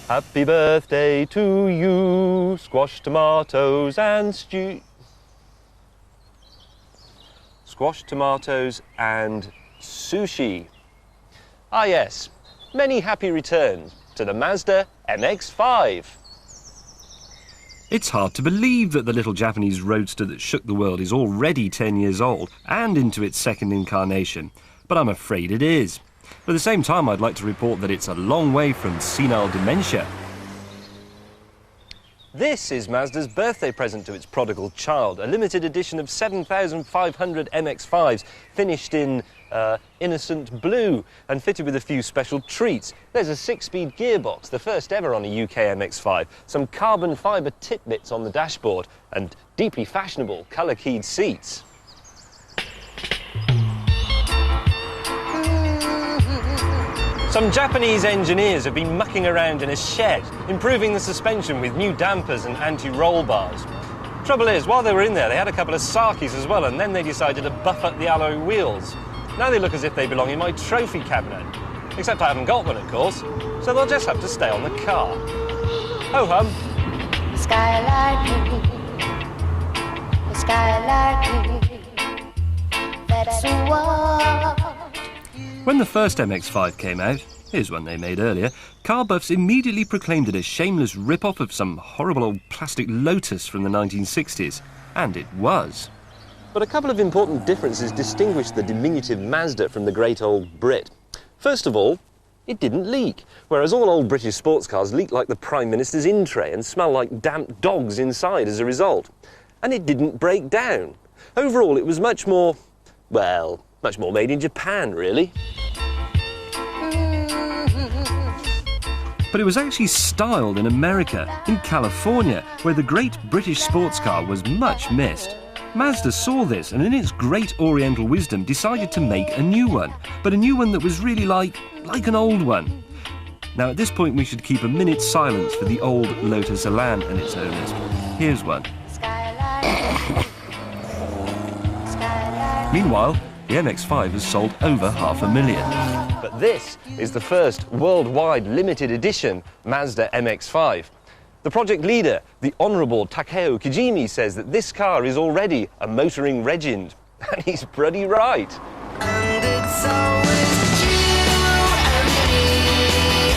Happy birthday to you, squash, tomatoes and stew. Squash, tomatoes and sushi. Ah yes, many happy returns to the Mazda MX-5. It's hard to believe that the little Japanese roadster that shook the world is already 10 years old and into its second incarnation, but I'm afraid it is. At the same time, I'd like to report that it's a long way from senile dementia. This is Mazda's birthday present to its prodigal child, a limited edition of 7,500 MX-5s, finished in innocent blue and fitted with a few special treats. There's a 6-speed gearbox, the first ever on a UK MX-5, some carbon fibre titbits on the dashboard, and deeply fashionable colour-keyed seats. Some Japanese engineers have been mucking around in a shed, improving the suspension with new dampers and anti-roll bars. Trouble is, while they were in there, they had a couple of sakis as well, and then they decided to buff up the alloy wheels. Now they look as if they belong in my trophy cabinet. Except I haven't got one, of course, so they'll just have to stay on the car. Ho-hum. Skylarking, skylarking, that's what. When the first MX-5 came out, here's one they made earlier, car buffs immediately proclaimed it a shameless rip-off of some horrible old plastic Lotus from the 1960s. And it was. But a couple of important differences distinguish the diminutive Mazda from the great old Brit. First of all, it didn't leak, whereas all old British sports cars leak like the Prime Minister's in-tray and smell like damp dogs inside as a result. And it didn't break down. Overall, it was much more, well, much more made in Japan, really. But it was actually styled in America, in California, where the great British sports car was much missed. Mazda saw this and in its great oriental wisdom decided to make a new one, but a new one that was really like an old one. Now at this point we should keep a minute's silence for the old Lotus Elan and its owners. Here's one. Meanwhile, the MX-5 has sold over 500,000. But this is the first worldwide limited edition Mazda MX-5. The project leader, the Honourable Takeo Kijimi, says that this car is already a motoring legend. And he's bloody right. And it's always you and me,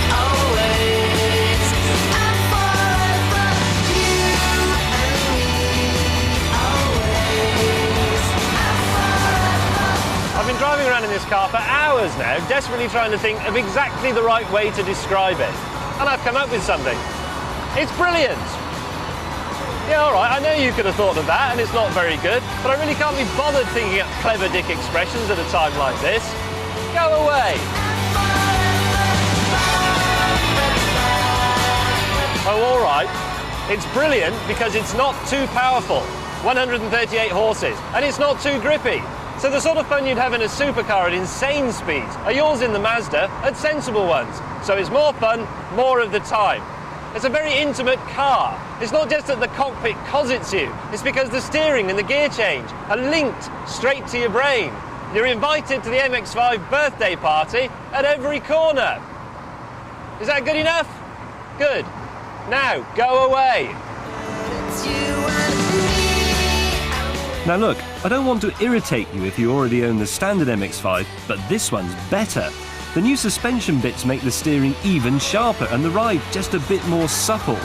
always, and forever, you and me, always, and forever. I've been driving around in this car for hours now, desperately trying to think of exactly the right way to describe it. And I've come up with something. It's brilliant. Yeah, all right, I know you could have thought of that, and it's not very good, but I really can't be bothered thinking up clever dick expressions at a time like this. Go away. Oh, all right. It's brilliant because it's not too powerful. 138 horses, and it's not too grippy. So the sort of fun you'd have in a supercar at insane speeds are yours in the Mazda at sensible ones. So it's more fun, more of the time. It's a very intimate car. It's not just that the cockpit cosets you, it's because the steering and the gear change are linked straight to your brain. You're invited to the MX-5 birthday party at every corner. Is that good enough? Good. Now, go away. It's you and me. Now look, I don't want to irritate you if you already own the standard MX-5, but this one's better. The new suspension bits make the steering even sharper and the ride just a bit more supple.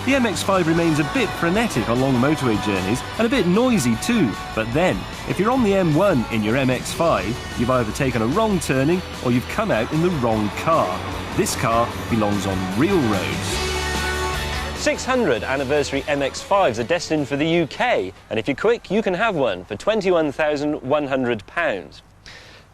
The MX-5 remains a bit frenetic on long motorway journeys and a bit noisy too, but then, if you're on the M1 in your MX-5, you've either taken a wrong turning or you've come out in the wrong car. This car belongs on real roads. 600 anniversary MX-5s are destined for the UK, and if you're quick, you can have one for £21,100.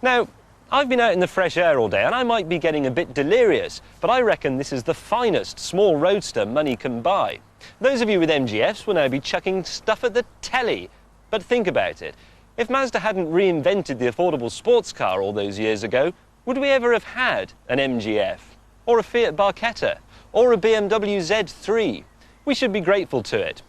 Now, I've been out in the fresh air all day and I might be getting a bit delirious, but I reckon this is the finest small roadster money can buy. Those of you with MGFs will now be chucking stuff at the telly. But think about it. If Mazda hadn't reinvented the affordable sports car all those years ago, would we ever have had an MGF? Or a Fiat Barchetta? Or a BMW Z3? We should be grateful to it.